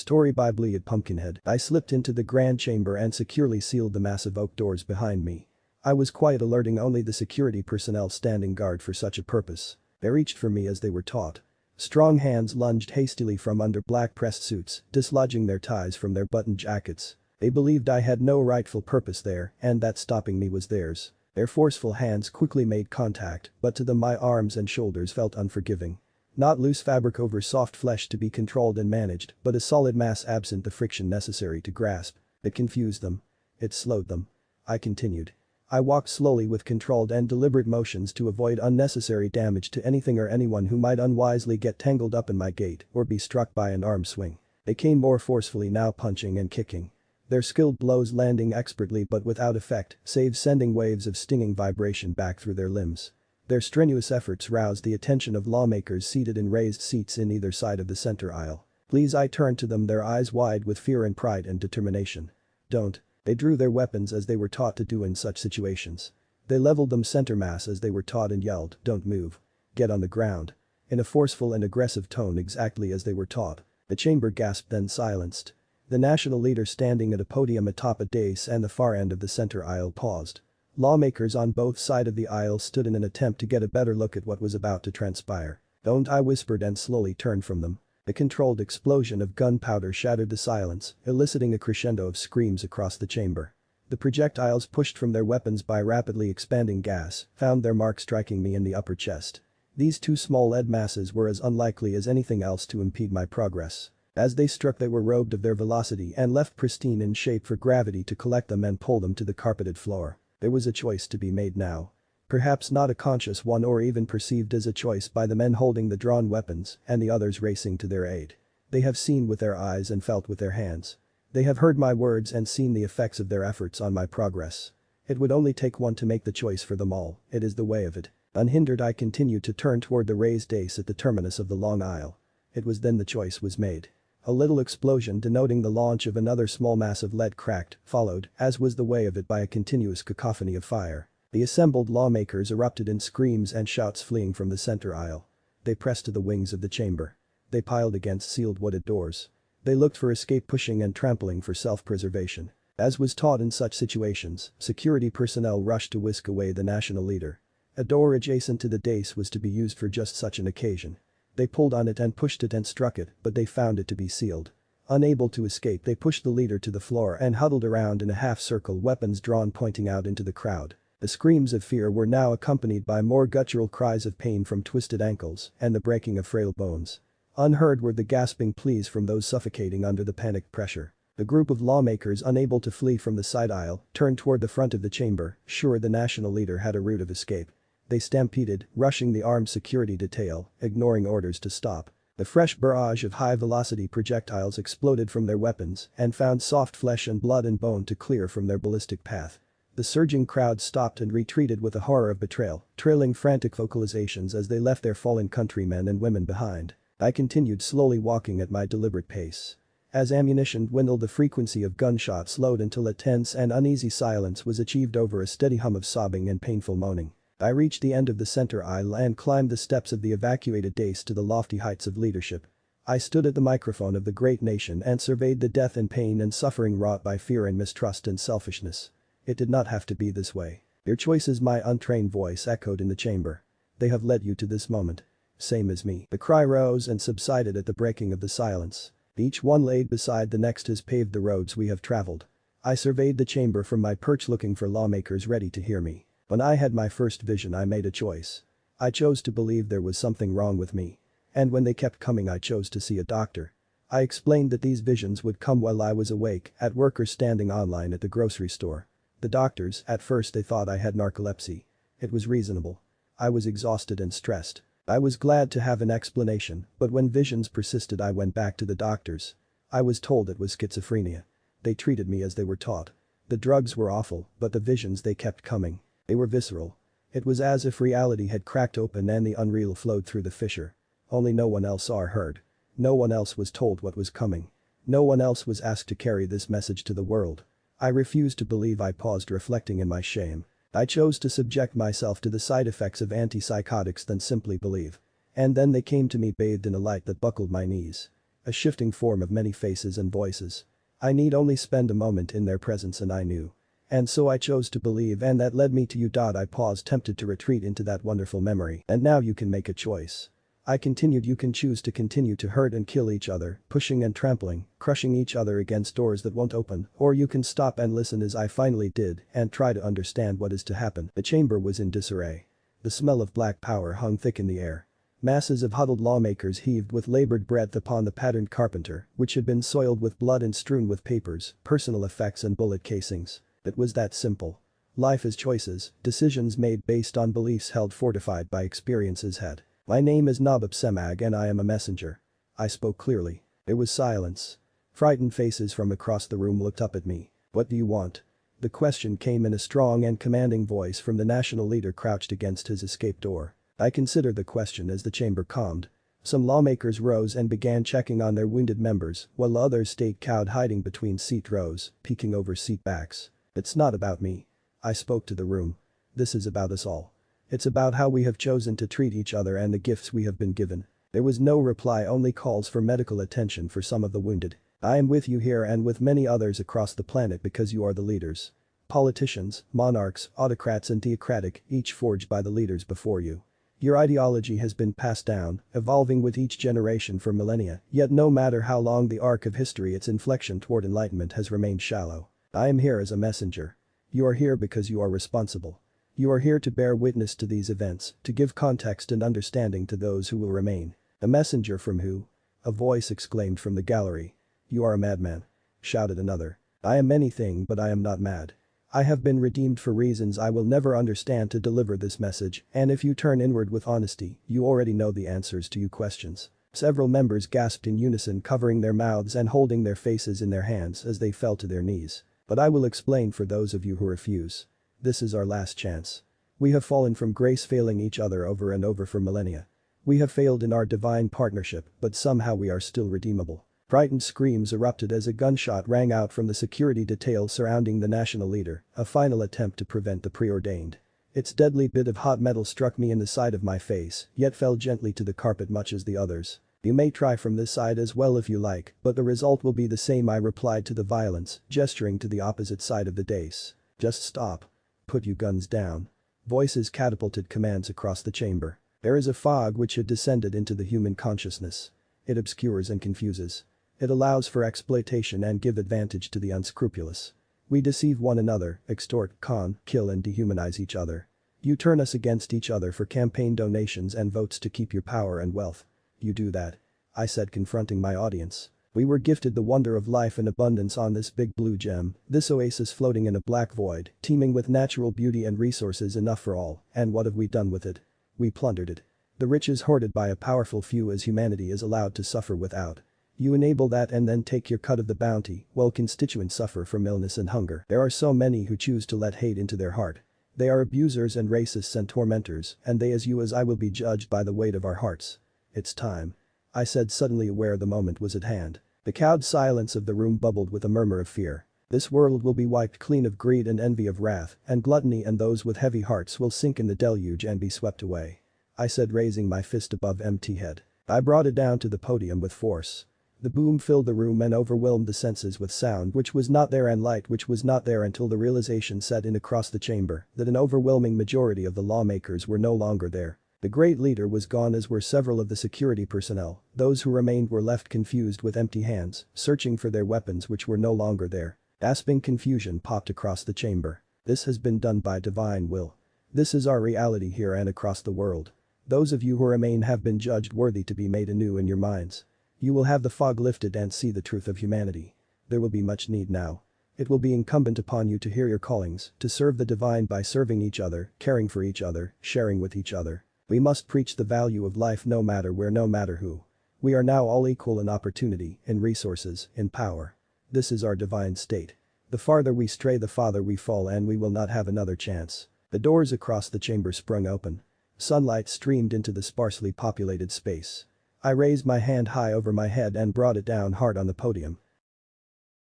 Story by Bleed Pumpkinhead. I slipped into the grand chamber and securely sealed the massive oak doors behind me. I was quiet, alerting only the security personnel standing guard for such a purpose. They reached for me as they were taught. Strong hands lunged hastily from under black pressed suits, dislodging their ties from their buttoned jackets. They believed I had no rightful purpose there and that stopping me was theirs. Their forceful hands quickly made contact, but to them my arms and shoulders felt unforgiving. Not loose fabric over soft flesh to be controlled and managed, but a solid mass absent the friction necessary to grasp. It confused them. It slowed them. I continued. I walked slowly with controlled and deliberate motions to avoid unnecessary damage to anything or anyone who might unwisely get tangled up in my gait or be struck by an arm swing. They came more forcefully now, punching and kicking. Their skilled blows landing expertly but without effect, save sending waves of stinging vibration back through their limbs. Their strenuous efforts roused the attention of lawmakers seated in raised seats in either side of the center aisle. Please, I turned to them, their eyes wide with fear and pride and determination. Don't. They drew their weapons as they were taught to do in such situations. They leveled them center mass as they were taught and yelled, "Don't move. Get on the ground." In a forceful and aggressive tone exactly as they were taught. The chamber gasped, then silenced. The national leader standing at a podium atop a dais and the far end of the center aisle paused. Lawmakers on both sides of the aisle stood in an attempt to get a better look at what was about to transpire. "Don't," I whispered and slowly turned from them. The controlled explosion of gunpowder shattered the silence, eliciting a crescendo of screams across the chamber. The projectiles, pushed from their weapons by rapidly expanding gas, found their mark, striking me in the upper chest. These two small lead masses were as unlikely as anything else to impede my progress. As they struck, they were robbed of their velocity and left pristine in shape for gravity to collect them and pull them to the carpeted floor. There was a choice to be made now. Perhaps not a conscious one or even perceived as a choice by the men holding the drawn weapons and the others racing to their aid. They have seen with their eyes and felt with their hands. They have heard my words and seen the effects of their efforts on my progress. It would only take one to make the choice for them all. It is the way of it. Unhindered, I continued to turn toward the raised dais at the terminus of the long aisle. It was then the choice was made. A little explosion denoting the launch of another small mass of lead cracked, followed, as was the way of it, by a continuous cacophony of fire. The assembled lawmakers erupted in screams and shouts, fleeing from the center aisle. They pressed to the wings of the chamber. They piled against sealed wooded doors. They looked for escape, pushing and trampling for self-preservation. As was taught in such situations, security personnel rushed to whisk away the national leader. A door adjacent to the dais was to be used for just such an occasion. They pulled on it and pushed it and struck it, but they found it to be sealed. Unable to escape, they pushed the leader to the floor and huddled around in a half circle, weapons drawn, pointing out into the crowd. The screams of fear were now accompanied by more guttural cries of pain from twisted ankles and the breaking of frail bones. Unheard were the gasping pleas from those suffocating under the panicked pressure. The group of lawmakers, unable to flee from the side aisle, turned toward the front of the chamber, sure the national leader had a route of escape. They stampeded, rushing the armed security detail, ignoring orders to stop. The fresh barrage of high-velocity projectiles exploded from their weapons and found soft flesh and blood and bone to clear from their ballistic path. The surging crowd stopped and retreated with a horror of betrayal, trailing frantic vocalizations as they left their fallen countrymen and women behind. I continued slowly, walking at my deliberate pace. As ammunition dwindled, the frequency of gunshots slowed until a tense and uneasy silence was achieved over a steady hum of sobbing and painful moaning. I reached the end of the center aisle and climbed the steps of the evacuated dais to the lofty heights of leadership. I stood at the microphone of the great nation and surveyed the death and pain and suffering wrought by fear and mistrust and selfishness. It did not have to be this way. Your choices, my untrained voice echoed in the chamber. They have led you to this moment. Same as me. The cry rose and subsided at the breaking of the silence. Each one laid beside the next has paved the roads we have traveled. I surveyed the chamber from my perch, looking for lawmakers ready to hear me. When I had my first vision, I made a choice. I chose to believe there was something wrong with me. And when they kept coming, I chose to see a doctor. I explained that these visions would come while I was awake, at work, or standing online at the grocery store. The doctors, at first they thought I had narcolepsy. It was reasonable. I was exhausted and stressed. I was glad to have an explanation, but when visions persisted, I went back to the doctors. I was told it was schizophrenia. They treated me as they were taught. The drugs were awful, but the visions, they kept coming. They were visceral. It was as if reality had cracked open and the unreal flowed through the fissure. Only no one else saw or heard. No one else was told what was coming. No one else was asked to carry this message to the world. I refused to believe. I paused, reflecting in my shame. I chose to subject myself to the side effects of antipsychotics than simply believe. And then they came to me, bathed in a light that buckled my knees. A shifting form of many faces and voices. I need only spend a moment in their presence and I knew. And so I chose to believe and that led me to you. I paused, tempted to retreat into that wonderful memory. And now you can make a choice. I continued. You can choose to continue to hurt and kill each other, pushing and trampling, crushing each other against doors that won't open, or you can stop and listen as I finally did and try to understand what is to happen. The chamber was in disarray. The smell of black power hung thick in the air. Masses of huddled lawmakers heaved with labored breath upon the patterned carpenter, which had been soiled with blood and strewn with papers, personal effects and bullet casings. It was that simple. Life is choices, decisions made based on beliefs held fortified by experiences had. My name is Nabab Semag and I am a messenger. I spoke clearly. There was silence. Frightened faces from across the room looked up at me. What do you want? The question came in a strong and commanding voice from the national leader crouched against his escape door. I considered the question as the chamber calmed. Some lawmakers rose and began checking on their wounded members, while others stayed cowed, hiding between seat rows, peeking over seat backs. It's not about me. I spoke to the room. This is about us all. It's about how we have chosen to treat each other and the gifts we have been given. There was no reply, only calls for medical attention for some of the wounded. I am with you here and with many others across the planet because you are the leaders. Politicians, monarchs, autocrats and theocratic, each forged by the leaders before you. Your ideology has been passed down, evolving with each generation for millennia, yet no matter how long the arc of history, its inflection toward enlightenment has remained shallow. I am here as a messenger. You are here because you are responsible. You are here to bear witness to these events, to give context and understanding to those who will remain. A messenger from who? A voice exclaimed from the gallery. You are a madman. Shouted another. I am anything but I am not mad. I have been redeemed for reasons I will never understand to deliver this message, and if you turn inward with honesty, you already know the answers to your questions. Several members gasped in unison, covering their mouths and holding their faces in their hands as they fell to their knees. But I will explain for those of you who refuse. This is our last chance. We have fallen from grace, failing each other over and over for millennia. We have failed in our divine partnership, but somehow we are still redeemable. Frightened screams erupted as a gunshot rang out from the security detail surrounding the national leader, a final attempt to prevent the preordained. Its deadly bit of hot metal struck me in the side of my face, yet fell gently to the carpet much as the others. You may try from this side as well if you like, but the result will be the same, I replied to the violence, gesturing to the opposite side of the dais. Just stop. Put your guns down. Voices catapulted commands across the chamber. There is a fog which had descended into the human consciousness. It obscures and confuses. It allows for exploitation and give advantage to the unscrupulous. We deceive one another, extort, con, kill and dehumanize each other. You turn us against each other for campaign donations and votes to keep your power and wealth. You do that. I said, confronting my audience. We were gifted the wonder of life in abundance on this big blue gem, this oasis floating in a black void, teeming with natural beauty and resources enough for all, and what have we done with it? We plundered it. The riches hoarded by a powerful few as humanity is allowed to suffer without. You enable that and then take your cut of the bounty, while constituents suffer from illness and hunger. There are so many who choose to let hate into their heart. They are abusers and racists and tormentors, and they as you as I will be judged by the weight of our hearts. It's time. I said, suddenly aware the moment was at hand. The cowed silence of the room bubbled with a murmur of fear. This world will be wiped clean of greed and envy, of wrath and gluttony, and those with heavy hearts will sink in the deluge and be swept away. I said, raising my fist above empty head. I brought it down to the podium with force. The boom filled the room and overwhelmed the senses with sound which was not there and light which was not there, until the realization set in across the chamber that an overwhelming majority of the lawmakers were no longer there. The great leader was gone, as were several of the security personnel. Those who remained were left confused with empty hands, searching for their weapons which were no longer there. Gasping confusion popped across the chamber. This has been done by divine will. This is our reality here and across the world. Those of you who remain have been judged worthy to be made anew in your minds. You will have the fog lifted and see the truth of humanity. There will be much need now. It will be incumbent upon you to hear your callings, to serve the divine by serving each other, caring for each other, sharing with each other. We must preach the value of life no matter where, no matter who. We are now all equal in opportunity, in resources, in power. This is our divine state. The farther we stray, the farther we fall, and we will not have another chance. The doors across the chamber sprung open. Sunlight streamed into the sparsely populated space. I raised my hand high over my head and brought it down hard on the podium.